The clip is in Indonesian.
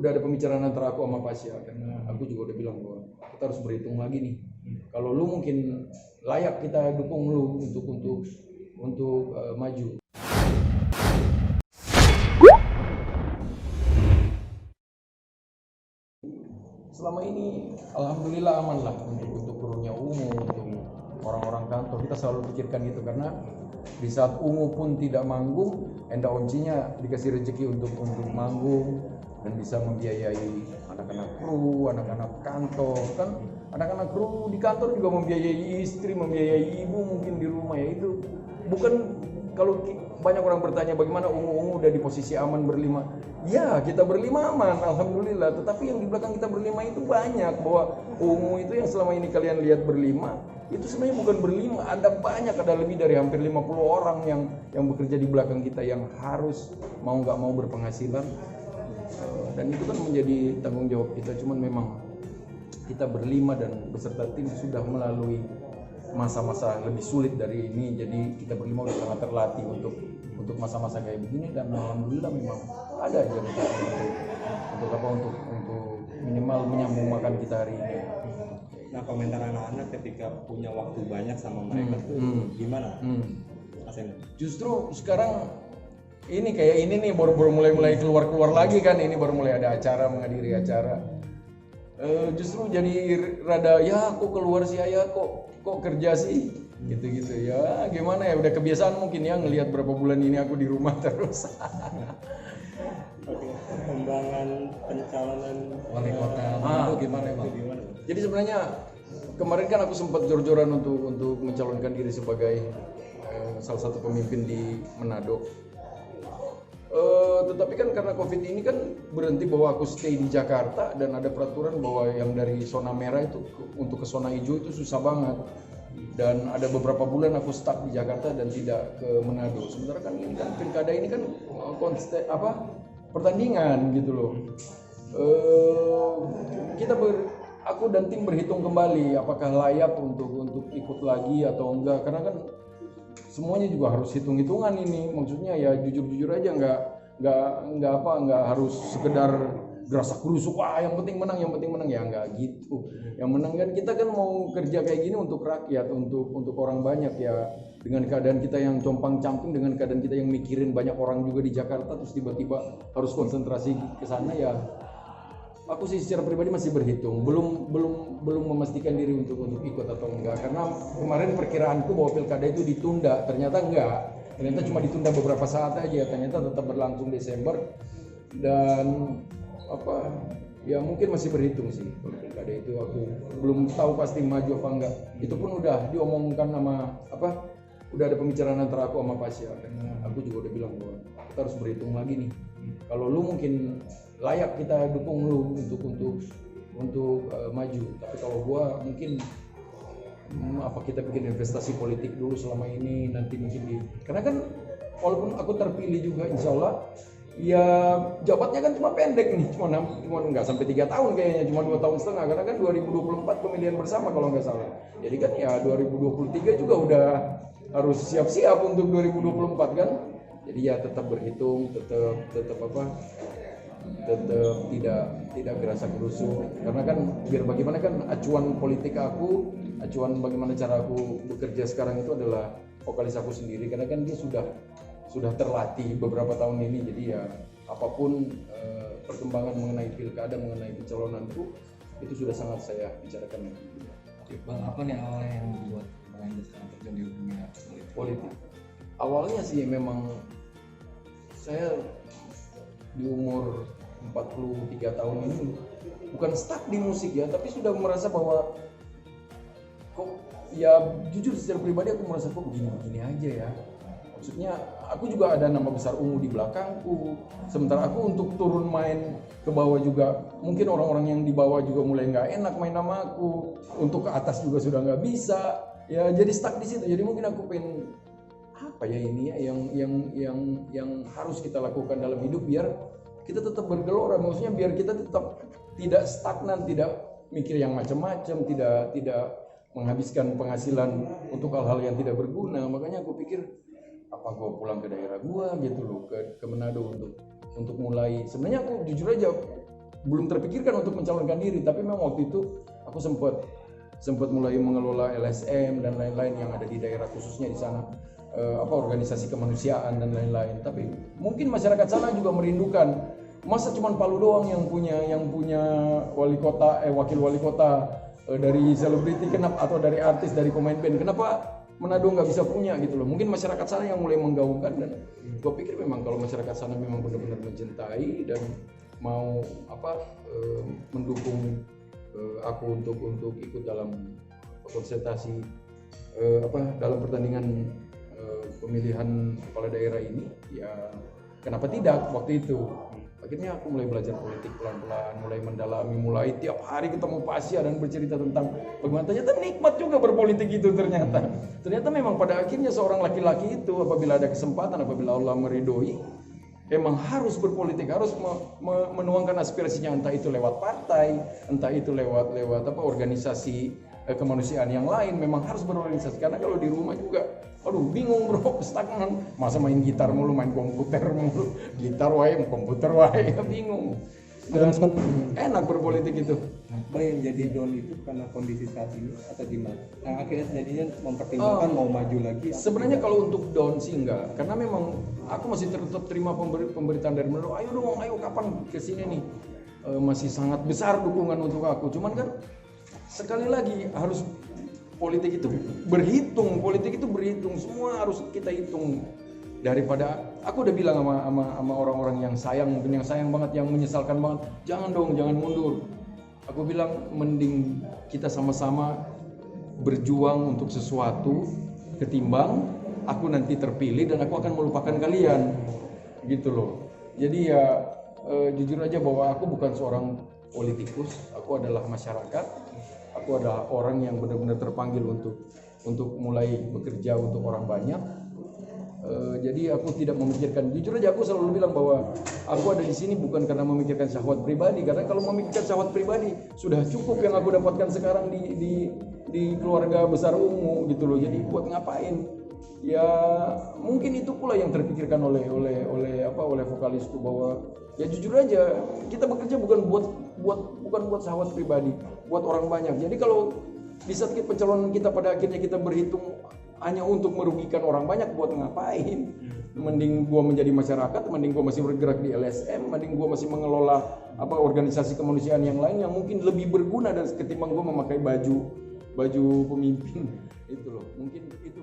udah ada pembicaraan antara aku sama Pasya, karena aku juga udah bilang bahwa kita harus berhitung lagi nih. Kalau lu mungkin layak kita dukung lu untuk maju. Selama ini alhamdulillah aman lah untuk turunnya Ungu, untuk orang-orang kantor. Kita selalu pikirkan itu karena di saat Ungu pun tidak manggung, Enda Oncinya dikasih rezeki untuk manggung dan bisa membiayai anak-anak kru, anak-anak kantor kan. Anak-anak kru di kantor juga membiayai istri, membiayai ibu mungkin di rumah, ya itu bukan. Kalau banyak orang bertanya bagaimana Ungu udah di posisi aman berlima, ya kita berlima aman alhamdulillah, tetapi yang di belakang kita berlima itu banyak. Bahwa Ungu itu yang selama ini kalian lihat berlima itu sebenarnya bukan berlima, ada banyak, ada lebih dari hampir 50 orang yang bekerja di belakang kita yang harus mau nggak mau berpenghasilan, dan itu kan menjadi tanggung jawab kita. Cuman memang kita berlima dan beserta tim sudah melalui masa-masa lebih sulit dari ini, jadi kita berlima udah sangat terlatih untuk masa-masa kayak begini, dan alhamdulillah memang ada aja untuk minimal menyambung makan kita hari ini. Nah, komentar anak-anak ketika punya waktu banyak sama mereka tuh gimana? Justru sekarang ini kayak ini nih baru mulai keluar lagi kan, ini baru mulai ada acara, menghadiri acara. Justru jadi rada ya kok keluar sih ayah, kok kerja sih gitu ya, gimana ya, udah kebiasaan mungkin ya ngelihat berapa bulan ini aku di rumah terus. Oke, perkembangan pencalonan wali kota itu gimana Bang? Jadi sebenarnya kemarin kan aku sempat jor-joran untuk mencalonkan diri sebagai salah satu pemimpin di Manado. Tetapi kan karena COVID ini kan berhenti, bahwa aku stay di Jakarta dan ada peraturan bahwa yang dari zona merah itu untuk ke zona hijau itu susah banget, dan ada beberapa bulan aku stuck di Jakarta dan tidak ke Manado. Sementara kan ini kan pilkada ini kan pertandingan gitu loh. Aku dan tim berhitung kembali apakah layak untuk ikut lagi atau enggak, karena kan semuanya juga harus hitung-hitungan ini. Maksudnya ya jujur-jujur aja, nggak harus sekedar gerasak gerusuk, wah yang penting menang ya, nggak gitu. Yang menang kan kita kan mau kerja kayak gini untuk rakyat, untuk orang banyak ya. Dengan keadaan kita yang compang-camping, dengan keadaan kita yang mikirin banyak orang juga di Jakarta, terus tiba-tiba harus konsentrasi ke sana ya. Aku sih secara pribadi masih berhitung, belum memastikan diri untuk ikut atau enggak, karena kemarin perkiraanku bahwa pilkada itu ditunda, ternyata enggak, ternyata cuma ditunda beberapa saat aja, ternyata tetap berlangsung Desember, dan ya mungkin masih berhitung sih kalau pilkada itu. Aku belum tahu pasti maju apa enggak, itu pun udah diomongkan sama udah ada pembicaraan antara aku sama Pasya, karena aku juga udah bilang bahwa kita harus berhitung lagi nih. Kalau lu mungkin layak kita dukung lu untuk maju, tapi kalau gua mungkin apa kita bikin investasi politik dulu selama ini, nanti mungkin karena kan walaupun aku terpilih juga insya Allah ya jabatnya kan cuma pendek nih, cuma nggak sampai 3 tahun kayaknya, cuma 2 tahun setengah, karena kan 2024 pemilihan bersama kalau nggak salah. Jadi kan ya 2023 juga udah harus siap-siap untuk 2024 kan. Jadi ya tetap berhitung, tetap tidak gerasa gerusuk, karena kan biar bagaimana kan acuan politik aku, acuan bagaimana cara aku bekerja sekarang itu adalah vokalis aku sendiri, karena kan dia sudah terlatih beberapa tahun ini. Jadi ya apapun perkembangan mengenai pilkada, mengenai pencalonanku itu sudah sangat saya bicarakan. Oke Bang, apa nih awalnya yang membuat Bang Enda sekarang terjun di dunia politik? Awalnya sih memang saya di umur 43 tahun ini bukan stuck di musik ya, tapi sudah merasa bahwa kok ya jujur secara pribadi aku merasa kok begini-begini aja ya. Maksudnya aku juga ada nama besar Ungu di belakangku, sementara aku untuk turun main ke bawah juga mungkin orang-orang yang di bawah juga mulai nggak enak main sama aku, untuk ke atas juga sudah nggak bisa ya, jadi stuck di situ. Jadi mungkin aku pengen apa ya ini ya yang harus kita lakukan dalam hidup biar kita tetap bergelora, maksudnya biar kita tetap tidak stagnan, tidak mikir yang macam-macam, tidak menghabiskan penghasilan untuk hal-hal yang tidak berguna. Makanya aku pikir apa gue pulang ke daerah gue gitu loh, ke Manado untuk mulai. Sebenarnya aku jujur aja belum terpikirkan untuk mencalonkan diri, tapi memang waktu itu aku sempat mulai mengelola LSM dan lain-lain yang ada di daerah, khususnya di sana organisasi kemanusiaan dan lain-lain. Tapi mungkin masyarakat sana juga merindukan, masa cuma Palu doang yang punya wali kota wakil wali kota dari selebriti, kenapa, atau dari artis, dari pemain band, kenapa Manado nggak bisa punya gitu loh. Mungkin masyarakat sana yang mulai menggaungkan, dan gue pikir memang kalau masyarakat sana memang benar-benar mencintai dan mau mendukung aku untuk ikut dalam konsentrasi dalam pertandingan pemilihan kepala daerah ini, ya kenapa tidak waktu itu. Akhirnya aku mulai belajar politik pelan-pelan, mulai mendalami, mulai tiap hari ketemu Pasya dan bercerita tentang bagaimana ternyata nikmat juga berpolitik itu ternyata. Ternyata memang pada akhirnya seorang laki-laki itu apabila ada kesempatan, apabila Allah meridhoi, emang harus berpolitik, harus menuangkan aspirasinya, entah itu lewat partai, entah itu lewat organisasi kemanusiaan yang lain. Memang harus berorganisasi, karena kalau di rumah juga bingung bro, stagnan, masa main gitar mulu, main komputer mulu, gitar wae, komputer wae, bingung. Dan enak berpolitik itu. Apa yang jadi don itu karena kondisi saat ini atau gimana? Nah, akhirnya jadinya mempertimbangkan mau maju lagi. Sebenarnya kalau untuk down sih enggak, karena memang aku masih tetap terima pemberitaan dari Manado, ayo dong, ayo kapan kesini nih, masih sangat besar dukungan untuk aku. Cuman kan sekali lagi harus politik itu berhitung, semua harus kita hitung. Daripada aku udah bilang sama orang-orang yang sayang, mungkin yang sayang banget, yang menyesalkan banget, jangan mundur. Aku bilang mending kita sama-sama berjuang untuk sesuatu ketimbang aku nanti terpilih dan aku akan melupakan kalian, gitu loh. Jadi ya jujur aja bahwa aku bukan seorang politikus, aku adalah masyarakat, aku adalah orang yang benar-benar terpanggil untuk mulai bekerja untuk orang banyak. Jadi aku tidak memikirkan, jujur aja aku selalu bilang bahwa aku ada di sini bukan karena memikirkan syahwat pribadi, karena kalau memikirkan syahwat pribadi sudah cukup yang aku dapatkan sekarang di keluarga besar ungu, gitu loh. Jadi buat ngapain? Ya mungkin itu pula yang terpikirkan oleh vokalisku, bahwa ya jujur aja kita bekerja bukan buat syahwat pribadi, buat orang banyak. Jadi kalau di saat pencalonan kita pada akhirnya kita berhitung hanya untuk merugikan orang banyak, buat ngapain? Mending gua menjadi masyarakat, mending gua masih bergerak di LSM, mending gua masih mengelola organisasi kemanusiaan yang lain yang mungkin lebih berguna dan ketimbang gua memakai baju pemimpin itu loh. Mungkin itu